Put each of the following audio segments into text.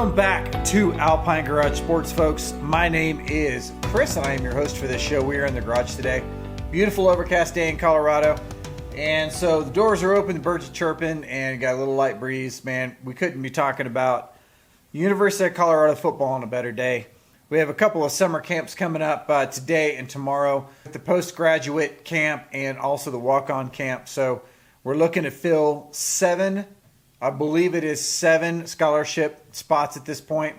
Welcome back to Alpine Garage Sports, folks. My name is Chris, and I am your host for this show. We are in the garage today. Beautiful overcast day in Colorado. And so the doors are open, the birds are chirping, and got a little light breeze. Man, we couldn't be talking about University of Colorado football on a better day. We have a couple of summer camps coming up today and tomorrow. The postgraduate camp and also the walk-on camp. So we're looking to fill seven scholarship spots at this point.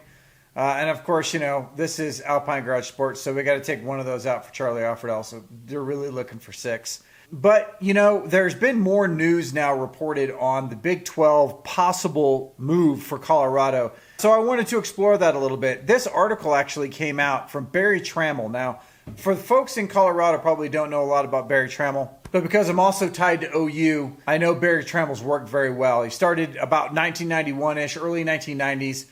And of course, this is Alpine Garage Sports, so we got to take one of those out for Charlie Offerdell. So they're really looking for six. But, there's been more news now reported on the Big 12 possible move for Colorado. So I wanted to explore that a little bit. This article actually came out from Barry Trammel. Now, for the folks in Colorado probably don't know a lot about Barry Trammel, but because I'm also tied to OU, I know Barry Trammel's worked very well. He started about 1991-ish, early 1990s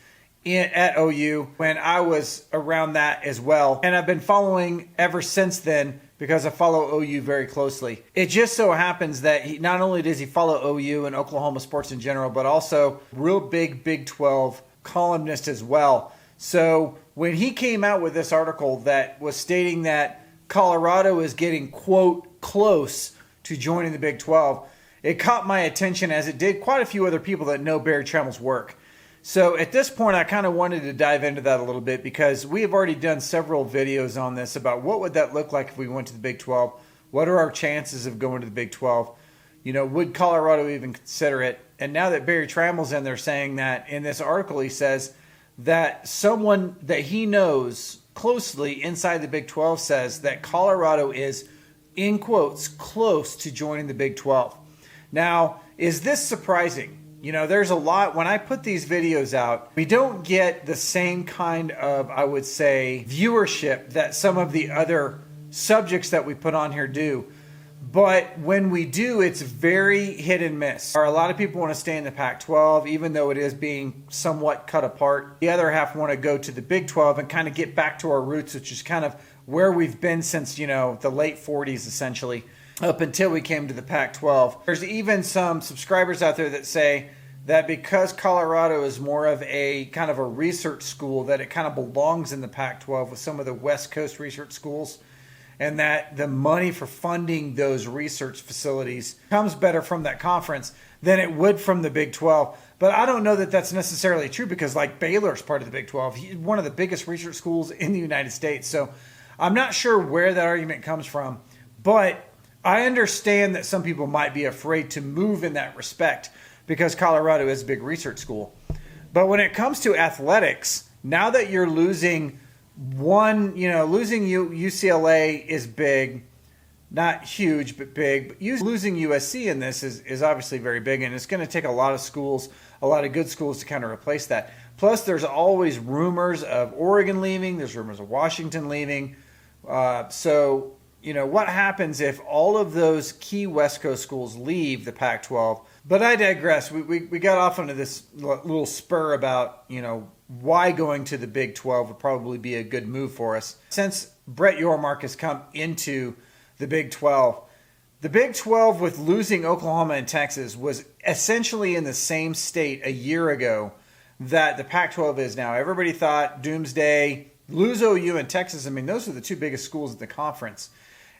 at OU when I was around that as well. And I've been following ever since then because I follow OU very closely. It just so happens that he not only does he follow OU and Oklahoma sports in general, but also real big Big 12 columnist as well. So when he came out with this article that was stating that Colorado is getting, quote, close to joining the Big 12, it caught my attention, as it did quite a few other people that know Barry Trammel's work. So at this point, I kind of wanted to dive into that a little bit because we have already done several videos on this about what would that look like if we went to the Big 12? What are our chances of going to the Big 12? Would Colorado even consider it? And now that Barry Trammel's in there saying that, in this article he says that someone that he knows closely inside the Big 12 says that Colorado is, in quotes, close to joining the Big 12. Now, is this surprising? There's a lot. When I put these videos out, we don't get the same kind of, I would say, viewership that some of the other subjects that we put on here do. But when we do, it's very hit and miss. A lot of people want to stay in the Pac12, even though it is being somewhat cut apart. The other half want to go to the Big 12 and kind of get back to our roots, which is kind of where we've been since, the late 40s, essentially, up until we came to the Pac-12. There's even some subscribers out there that say that because Colorado is more of a kind of a research school, that it kind of belongs in the Pac-12 with some of the West Coast research schools, and that the money for funding those research facilities comes better from that conference than it would from the Big 12. But I don't know that that's necessarily true because, like, Baylor's part of the Big 12. He's one of the biggest research schools in the United States. So I'm not sure where that argument comes from, but I understand that some people might be afraid to move in that respect because Colorado is a big research school. But when it comes to athletics, now that you're losing losing UCLA is big, not huge, but big. But losing USC in this is obviously very big, and it's going to take a lot of schools, a lot of good schools to kind of replace that. Plus, there's always rumors of Oregon leaving. There's rumors of Washington leaving. So what happens if all of those key West Coast schools leave the Pac-12? But I digress. We got off onto this little spur about, why going to the Big 12 would probably be a good move for us. Since Brett Yormark has come into the Big 12, the Big 12 with losing Oklahoma and Texas was essentially in the same state a year ago that the Pac-12 is now. Everybody thought doomsday, lose OU and Texas. I mean, those are the two biggest schools in the conference.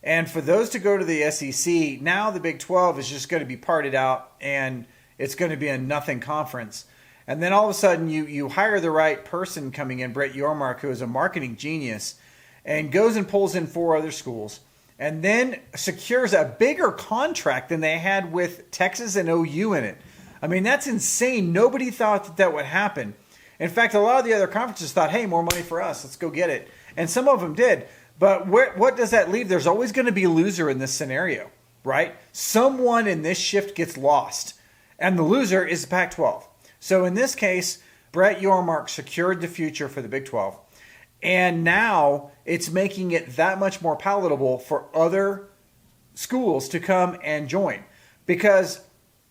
And for those to go to the SEC, now the Big 12 is just going to be parted out and it's going to be a nothing conference. And then all of a sudden you hire the right person coming in, Brett Yormark, who is a marketing genius, and goes and pulls in 4 other schools and then secures a bigger contract than they had with Texas and OU in it. I mean, that's insane. Nobody thought that would happen. In fact, a lot of the other conferences thought, hey, more money for us. Let's go get it. And some of them did. But what does that leave? There's always going to be a loser in this scenario, right? Someone in this shift gets lost, and the loser is the Pac-12. So in this case, Brett Yormark secured the future for the Big 12, and now it's making it that much more palatable for other schools to come and join. Because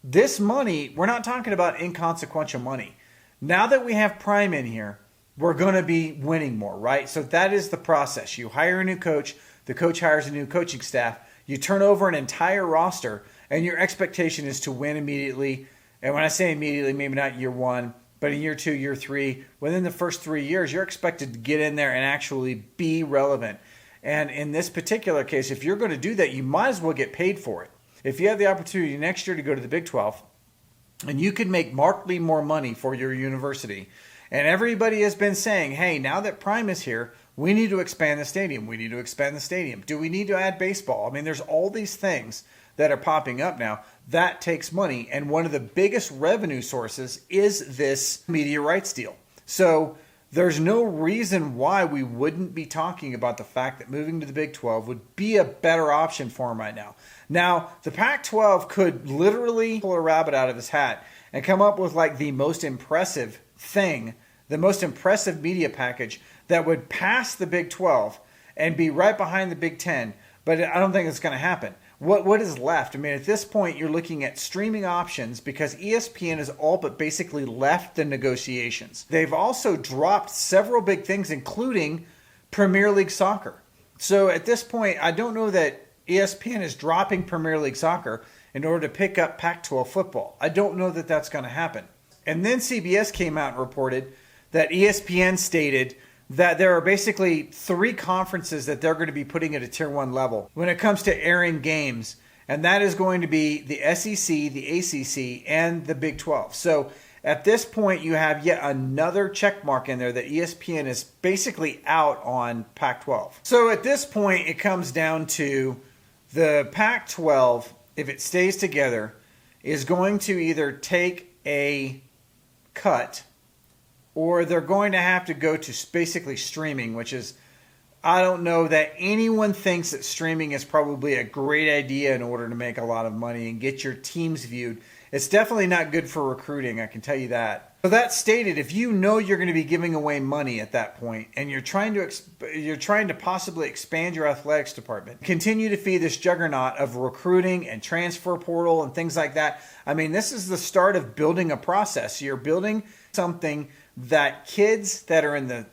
this money, we're not talking about inconsequential money. Now that we have Prime in here, we're going to be winning more, right? So that is the process. You hire a new coach, the coach hires a new coaching staff, you turn over an entire roster, and your expectation is to win immediately. And when I say immediately, maybe not year one, But in year 2, year 3, within the first 3 years, you're expected to get in there and actually be relevant. And in this particular case, if you're going to do that, you might as well get paid for it. If you have the opportunity next year to go to the Big 12, and you can make markedly more money for your university, and everybody has been saying, hey, now that Prime is here, we need to expand the stadium. We need to expand the stadium. Do we need to add baseball? I mean, there's all these things that are popping up now. That takes money. And one of the biggest revenue sources is this media rights deal. So there's no reason why we wouldn't be talking about the fact that moving to the Big 12 would be a better option for him right now. Now, the Pac-12 could literally pull a rabbit out of his hat and come up with like the most impressive thing, the most impressive media package that would pass the Big 12 and be right behind the Big 10. But I don't think it's going to happen. What is left? I mean, at this point, you're looking at streaming options because ESPN has all but basically left the negotiations. They've also dropped several big things, including Premier League soccer. So at this point, I don't know that ESPN is dropping Premier League soccer in order to pick up Pac-12 football. I don't know that that's going to happen. And then CBS came out and reported that ESPN stated that there are basically 3 conferences that they're going to be putting at a Tier 1 level when it comes to airing games. And that is going to be the SEC, the ACC, and the Big 12. So at this point, you have yet another check mark in there that ESPN is basically out on Pac-12. So at this point, it comes down to the Pac-12, if it stays together, is going to either take a cut or they're going to have to go to basically streaming, which is, I don't know that anyone thinks that streaming is probably a great idea in order to make a lot of money and get your teams viewed. It's definitely not good for recruiting, I can tell you that. So that stated, if you know you're going to be giving away money at that point and you're trying to possibly expand your athletics department, continue to feed this juggernaut of recruiting and transfer portal and things like that. I mean, this is the start of building a process. You're building something that kids that are in the,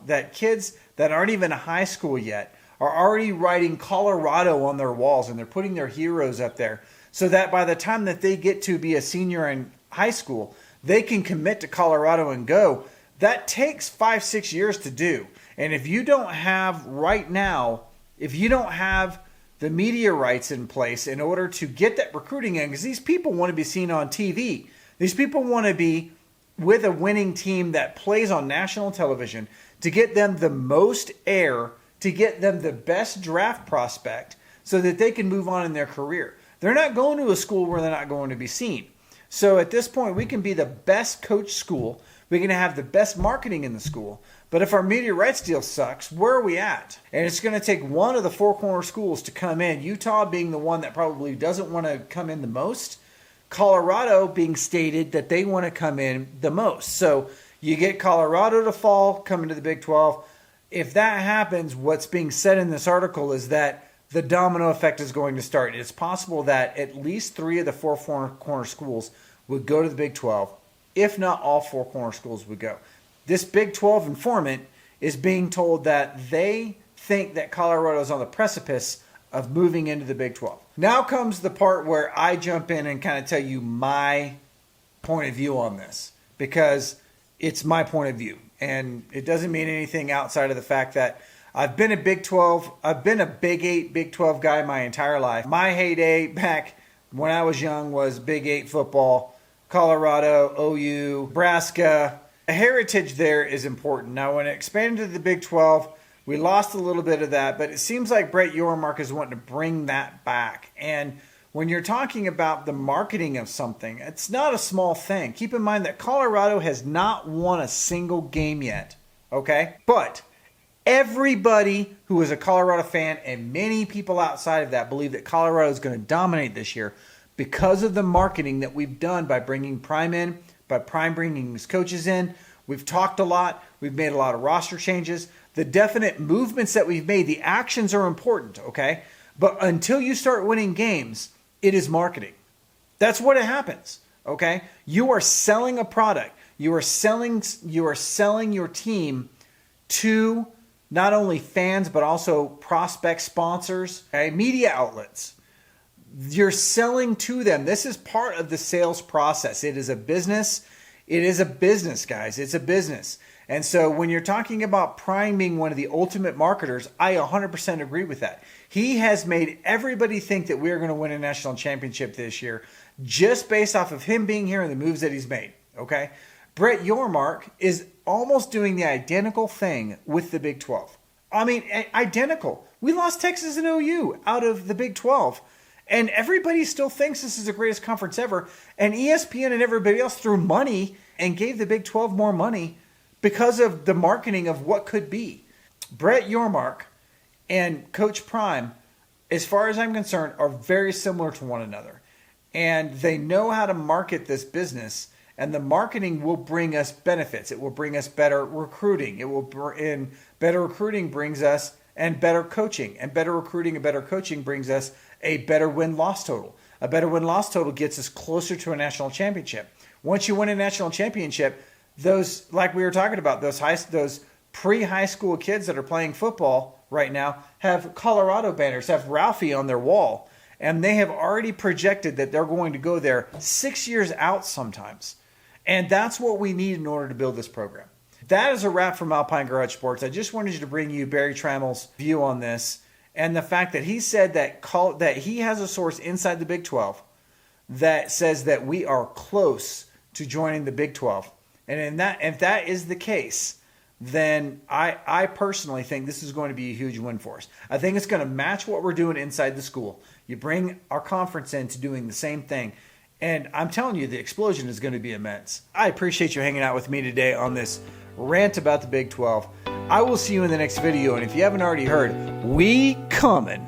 that kids that aren't even in high school yet are already writing Colorado on their walls and they're putting their heroes up there so that by the time that they get to be a senior in high school, they can commit to Colorado and go. That takes 5-6 years to do. And if you don't have right now, if you don't have the media rights in place in order to get that recruiting in, because these people want to be seen on TV. These people want to be with a winning team that plays on national television to get them the most air, to get them the best draft prospect so that they can move on in their career. They're not going to a school where they're not going to be seen. So at this point, we can be the best coach school. We can have the best marketing in the school. But if our media rights deal sucks, where are we at? And it's going to take one of the 4 corner schools to come in. Utah being the one that probably doesn't want to come in the most. Colorado being stated that they want to come in the most. So you get Colorado to fall, come into the Big 12. If that happens, what's being said in this article is that the domino effect is going to start. It's possible that at least 3 of the 4 corner schools would go to the Big 12. If not, all 4 corner schools would go. This Big 12 informant is being told that they think that Colorado is on the precipice of moving into the Big 12. Now comes the part where I jump in and kind of tell you my point of view on this, because it's my point of view. And it doesn't mean anything outside of the fact that I've been a Big 12, I've been a Big 8, Big 12 guy my entire life. My heyday back when I was young was Big 8 football, Colorado, OU, Nebraska. The heritage there is important. Now, when it expanded to the Big 12, we lost a little bit of that, but it seems like Brett Yormark is wanting to bring that back. And when you're talking about the marketing of something, it's not a small thing. Keep in mind that Colorado has not won a single game yet, okay? But everybody who is a Colorado fan and many people outside of that believe that Colorado is going to dominate this year because of the marketing that we've done by bringing Prime in, by Prime bringing his coaches in. We've talked a lot. We've made a lot of roster changes. The definite movements that we've made, the actions are important, okay? But until you start winning games, it is marketing. That's what it happens, okay? You are selling a product. You are selling your team to not only fans, but also prospect sponsors, okay? Media outlets. You're selling to them. This is part of the sales process. It is a business. It is a business, guys. It's a business. And so when you're talking about Prime being one of the ultimate marketers, I 100% agree with that. He has made everybody think that we're going to win a national championship this year just based off of him being here and the moves that he's made. Okay? Brett Yormark is almost doing the identical thing with the Big 12. I mean, identical. We lost Texas and OU out of the Big 12. And everybody still thinks this is the greatest conference ever. And ESPN and everybody else threw money and gave the Big 12 more money because of the marketing of what could be. Brett Yormark and Coach Prime, as far as I'm concerned, are very similar to one another. And they know how to market this business. And the marketing will bring us benefits. It will bring us better recruiting. And better recruiting brings us and better coaching. And better recruiting and better coaching brings us a better win-loss total. A better win-loss total gets us closer to a national championship. Once you win a national championship, those, like we were talking about, those pre-high school kids that are playing football right now have Colorado banners, have Ralphie on their wall. And they have already projected that they're going to go there 6 years out sometimes. And that's what we need in order to build this program. That is a wrap from Alpine Garage Sports. I just wanted to bring you Barry Trammel's view on this and the fact that he said that he has a source inside the Big 12 that says that we are close to joining the Big 12. And if that is the case, then I personally think this is going to be a huge win for us. I think it's going to match what we're doing inside the school. You bring our conference into doing the same thing. And I'm telling you, the explosion is going to be immense. I appreciate you hanging out with me today on this rant about the Big 12. I will see you in the next video. And if you haven't already heard, we coming.